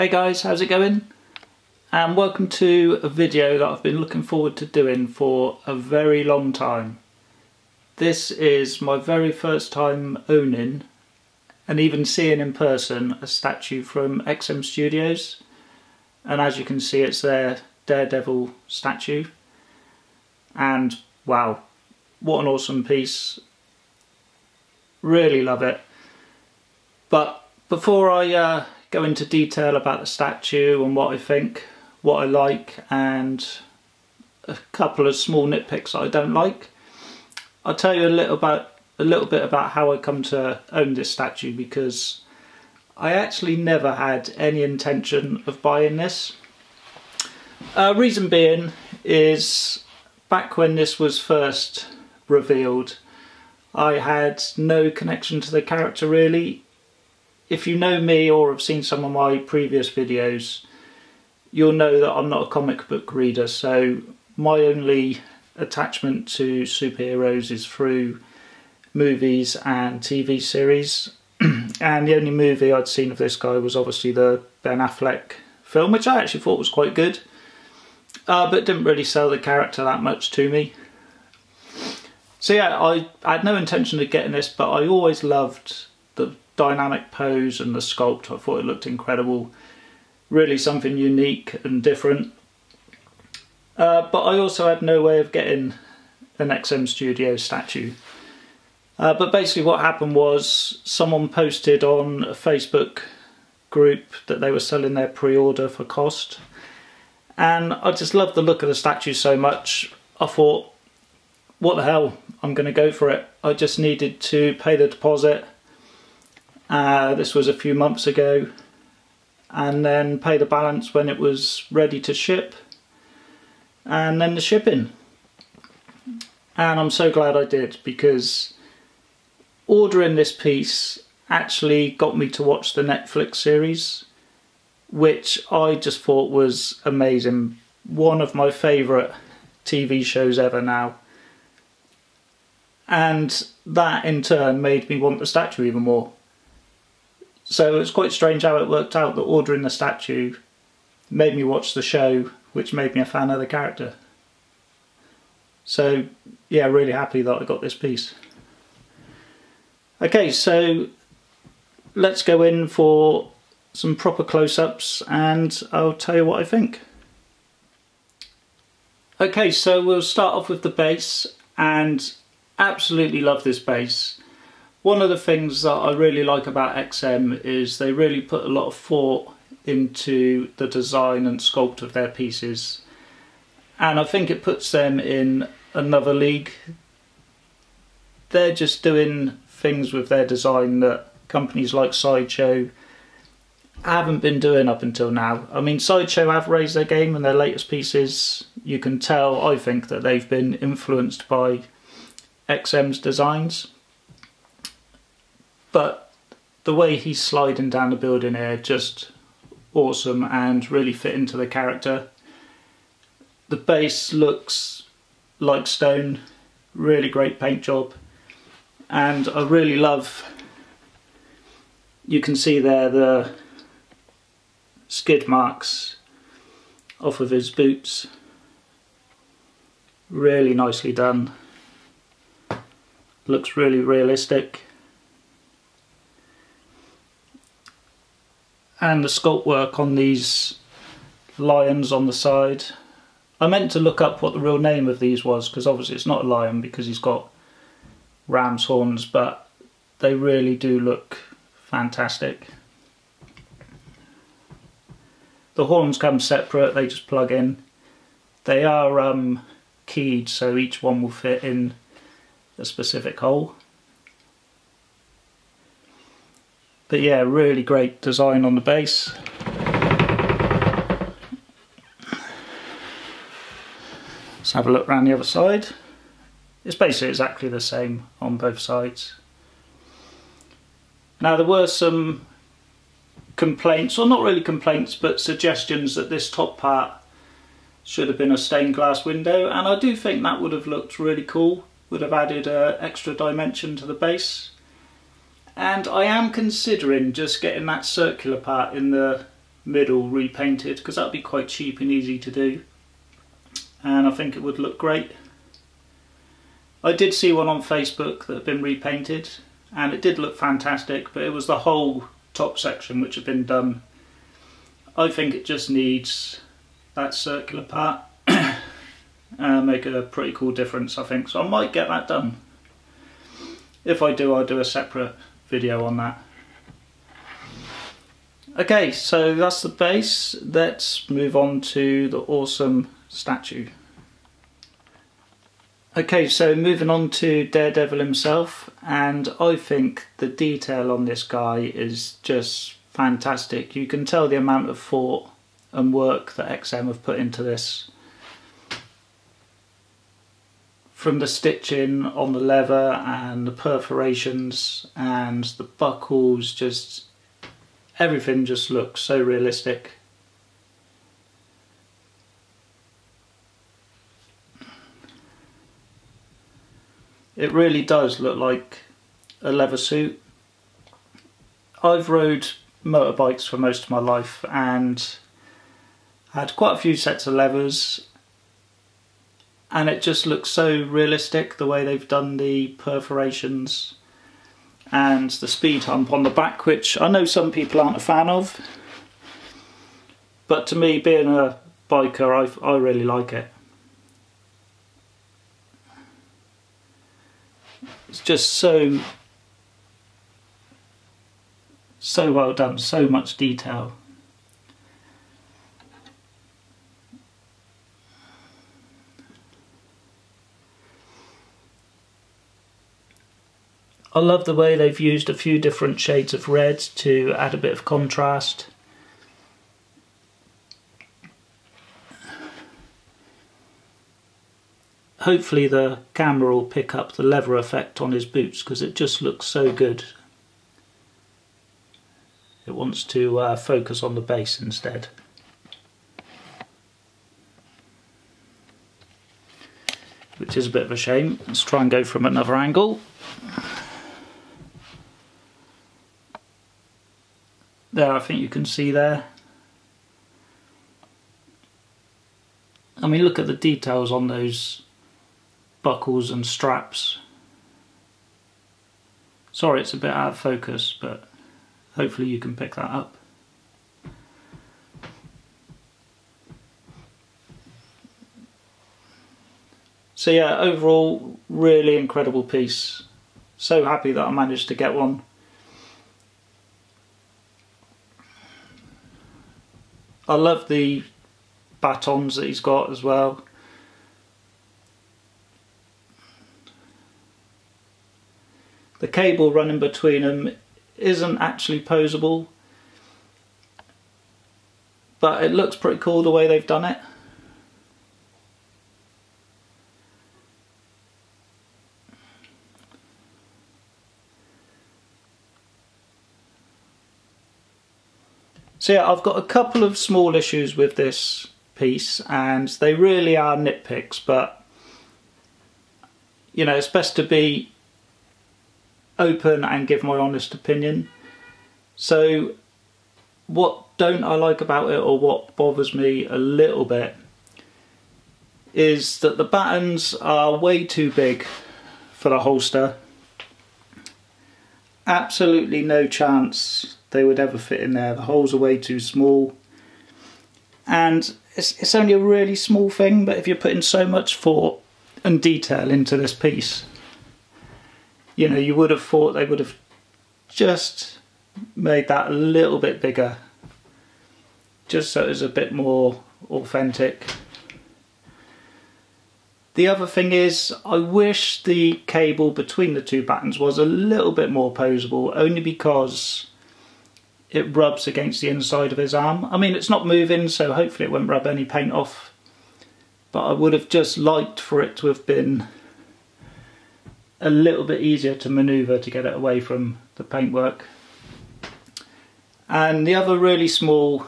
Hey guys, how's it going? And welcome to a video that I've been looking forward to doing for a very long time. This is my very first time owning and even seeing in person a statue from XM Studios. And as you can see, it's their Daredevil statue. And wow, what an awesome piece. Really love it. But before I go into detail about the statue and what I think, what I like, and a couple of small nitpicks that I don't like, I'll tell you a little bit about how I come to own this statue, because I actually never had any intention of buying this. Reason being is, back when this was first revealed, I had no connection to the character really. If you know me or have seen some of my previous videos, you'll know that I'm not a comic book reader, so my only attachment to superheroes is through movies and TV series. And the only movie I'd seen of this guy was obviously the Ben Affleck film, which I actually thought was quite good, but didn't really sell the character that much to me. So yeah, I had no intention of getting this, but I always loved the dynamic pose and the sculpt. I thought it looked incredible, really something unique and different. But I also had no way of getting an XM Studios statue. But basically what happened was, someone posted on a Facebook group that they were selling their pre-order for cost, and I just loved the look of the statue so much, I thought, what the hell, I'm going to go for it. I just needed to pay the deposit. This was a few months ago, and then pay the balance when it was ready to ship, and then the shipping. And I'm so glad I did, because ordering this piece actually got me to watch the Netflix series, which I just thought was amazing. One of my favourite TV shows ever now. And that in turn made me want the statue even more. So it's quite strange how it worked out that ordering the statue made me watch the show, which made me a fan of the character. So yeah, really happy that I got this piece. Okay, so let's go in for some proper close-ups and I'll tell you what I think. Okay, so we'll start off with the base, and absolutely love this base. One of the things that I really like about XM is they really put a lot of thought into the design and sculpt of their pieces, and I think it puts them in another league. They're just doing things with their design that companies like Sideshow haven't been doing up until now. I mean, Sideshow have raised their game in their latest pieces. You can tell, I think, that they've been influenced by XM's designs. But the way he's sliding down the building here, just awesome and really fit into the character. The base looks like stone, really great paint job. And I really love, you can see there the skid marks off of his boots. Really nicely done. Looks really realistic. And the sculpt work on these lions on the side. I meant to look up what the real name of these was, because obviously it's not a lion because he's got ram's horns, but they really do look fantastic. The horns come separate, they just plug in. They are keyed, so each one will fit in a specific hole. But yeah, really great design on the base. Let's have a look around the other side. It's basically exactly the same on both sides. Now, there were some complaints, or not really complaints, but suggestions that this top part should have been a stained glass window, and I do think that would have looked really cool, would have added an extra dimension to the base. And I am considering just getting that circular part in the middle repainted, because that would be quite cheap and easy to do, and I think it would look great. I did see one on Facebook that had been repainted and it did look fantastic, but it was the whole top section which had been done. I think it just needs that circular part. Make a pretty cool difference, I think, so I might get that done. If I do, I'll do a separate video on that. Okay, so that's the base. Let's move on to the awesome statue. Okay, so moving on to Daredevil himself, and I think the detail on this guy is just fantastic. You can tell the amount of thought and work that XM have put into this. From the stitching on the leather and the perforations and the buckles, just everything just looks so realistic. It really does look like a leather suit. I've rode motorbikes for most of my life and had quite a few sets of leathers, and it just looks so realistic the way they've done the perforations and the speed hump on the back, which I know some people aren't a fan of, but to me, being a biker, I really like it. It's just so well done, so much detail. I love the way they've used a few different shades of red to add a bit of contrast. Hopefully the camera will pick up the leather effect on his boots, because it just looks so good. It wants to focus on the base instead. Which is a bit of a shame. Let's try and go from another angle. There, I think you can see there. I mean, look at the details on those buckles and straps. Sorry it's a bit out of focus, but hopefully you can pick that up. So yeah, overall, really incredible piece. So happy that I managed to get one. I love the batons that he's got as well. The cable running between them isn't actually poseable, but it looks pretty cool the way they've done it. So yeah, I've got a couple of small issues with this piece, and they really are nitpicks, but you know, it's best to be open and give my honest opinion. So what don't I like about it, or what bothers me a little bit, is that the buttons are way too big for the holster. Absolutely no chance they would ever fit in there. The holes are way too small, and it's only a really small thing, but if you're putting so much thought and detail into this piece, you know, you would have thought they would have just made that a little bit bigger, just so it was a bit more authentic. The other thing is, I wish the cable between the two buttons was a little bit more poseable, only because it rubs against the inside of his arm. I mean, it's not moving, so hopefully it won't rub any paint off, but I would have just liked for it to have been a little bit easier to manoeuvre to get it away from the paintwork. And the other really small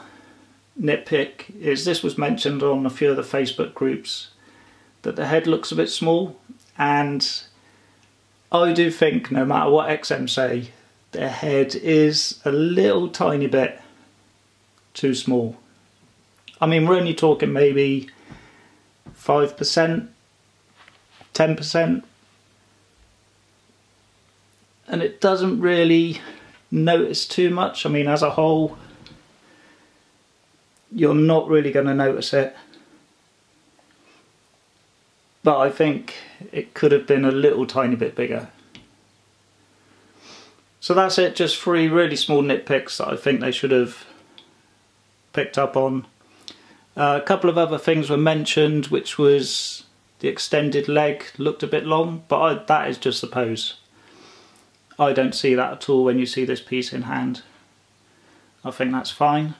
nitpick is, this was mentioned on a few of the Facebook groups, that the head looks a bit small, and I do think, no matter what XM say, their head is a little tiny bit too small. I mean, we're only talking maybe 5%, 10%, and it doesn't really notice too much. I mean, as a whole, you're not really going to notice it. But I think it could have been a little tiny bit bigger. So that's it, just 3 really small nitpicks that I think they should have picked up on. A couple of other things were mentioned, which was the extended leg looked a bit long, but that is just a pose. I don't see that at all when you see this piece in hand. I think that's fine.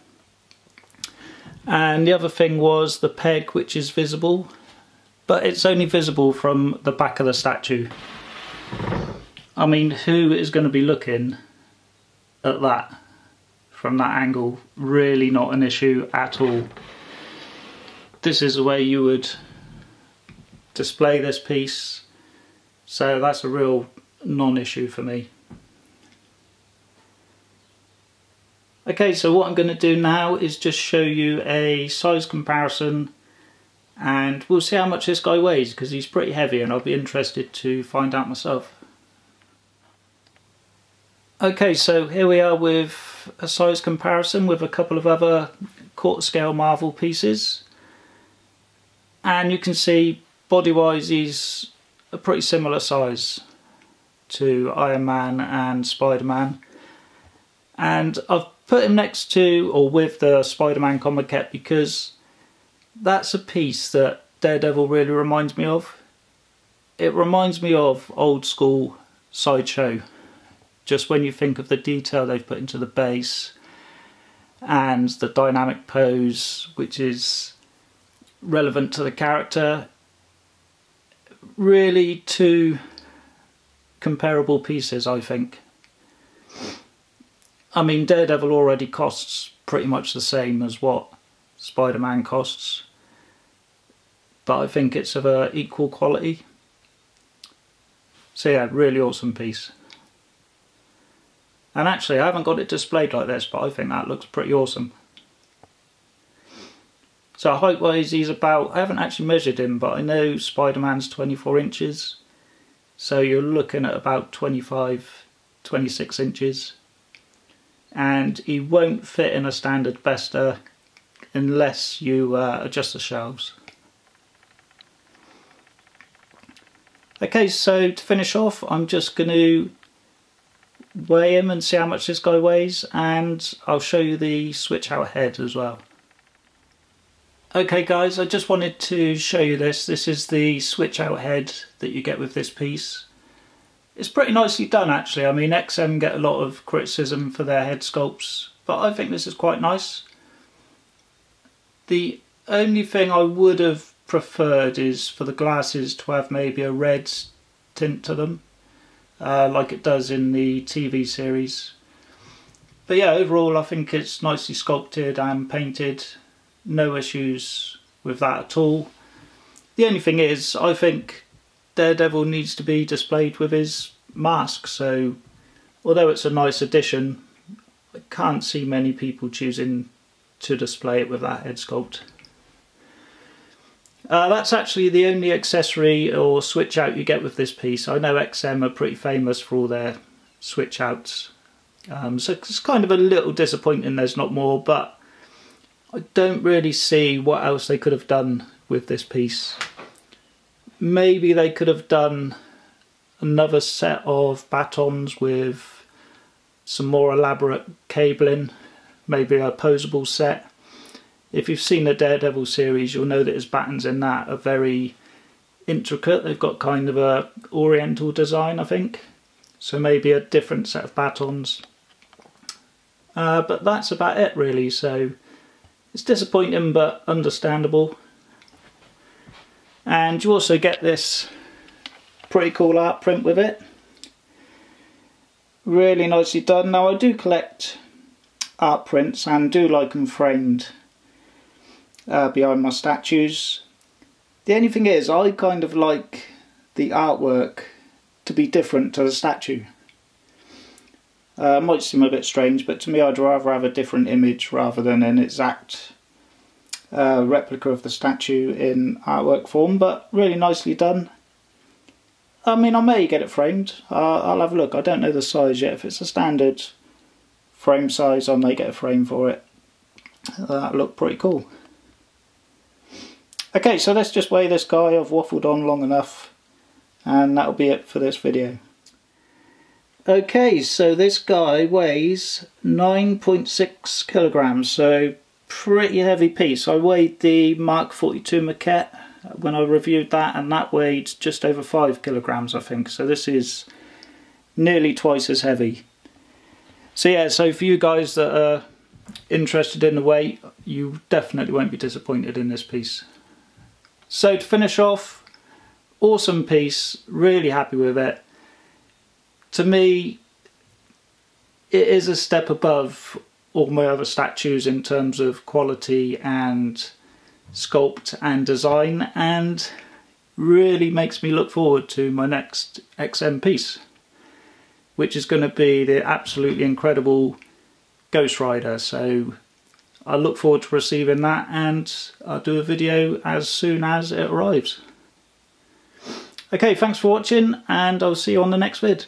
And the other thing was the peg, which is visible, but it's only visible from the back of the statue. I mean, who is going to be looking at that from that angle? Really not an issue at all. This is the way you would display this piece, so that's a real non-issue for me. Okay, so what I'm going to do now is just show you a size comparison, and we'll see how much this guy weighs, because he's pretty heavy and I'll be interested to find out myself. Okay, so here we are with a size comparison with a couple of other quarter scale Marvel pieces, and you can see body wise he's a pretty similar size to Iron Man and Spider-Man, and I've put him next to or with the Spider-Man comic kit because that's a piece that Daredevil really reminds me of. It reminds me of old school Sideshow, just when you think of the detail they've put into the base and the dynamic pose which is relevant to the character. Really two comparable pieces, I think. I mean, Daredevil already costs pretty much the same as what Spider-Man costs, but I think it's of a equal quality. So yeah, really awesome piece. And actually I haven't got it displayed like this, but I think that looks pretty awesome. So height wise he's about, I haven't actually measured him, but I know Spider-Man's 24 inches. So you're looking at about 25, 26 inches. And he won't fit in a standard Besta unless you adjust the shelves. Okay, so to finish off, I'm just going to weigh him and see how much this guy weighs, and I'll show you the switch out head as well. Okay guys, I just wanted to show you this. This is the switch out head that you get with this piece. It's pretty nicely done actually. I mean, XM get a lot of criticism for their head sculpts, but I think this is quite nice. The only thing I would have preferred is for the glasses to have maybe a red tint to them, like it does in the TV series. But yeah, overall I think it's nicely sculpted and painted. No issues with that at all. The only thing is, I think Daredevil needs to be displayed with his mask, so although it's a nice addition, I can't see many people choosing to display it with that head sculpt. That's actually the only accessory or switch out you get with this piece. I know XM are pretty famous for all their switch outs, so it's kind of a little disappointing there's not more, but I don't really see what else they could have done with this piece. Maybe they could have done another set of batons with some more elaborate cabling, maybe a posable set. If you've seen the Daredevil series, you'll know that his batons in that are very intricate. They've got kind of a oriental design, I think. So maybe a different set of batons. But that's about it really, so it's disappointing but understandable. And you also get this pretty cool art print with it. Really nicely done. Now I do collect art prints and do like them framed behind my statues. The only thing is, I kind of like the artwork to be different to the statue. Might seem a bit strange, but to me I'd rather have a different image rather than an exact replica of the statue in artwork form, but really nicely done. I mean, I may get it framed. I'll have a look. I don't know the size yet. If it's a standard frame size, I may get a frame for it. That'll look pretty cool. Okay, so let's just weigh this guy. I've waffled on long enough, and that'll be it for this video. Okay, so this guy weighs 9.6 kilograms, so pretty heavy piece. I weighed the Mark 42 maquette when I reviewed that, and that weighed just over 5 kilograms, I think. So this is nearly twice as heavy. So yeah, so for you guys that are interested in the weight, you definitely won't be disappointed in this piece. So to finish off, awesome piece, really happy with it. To me, it is a step above all my other statues in terms of quality and sculpt and design, and really makes me look forward to my next XM piece, which is going to be the absolutely incredible Ghost Rider. So I look forward to receiving that, and I'll do a video as soon as it arrives. Okay, thanks for watching, and I'll see you on the next vid.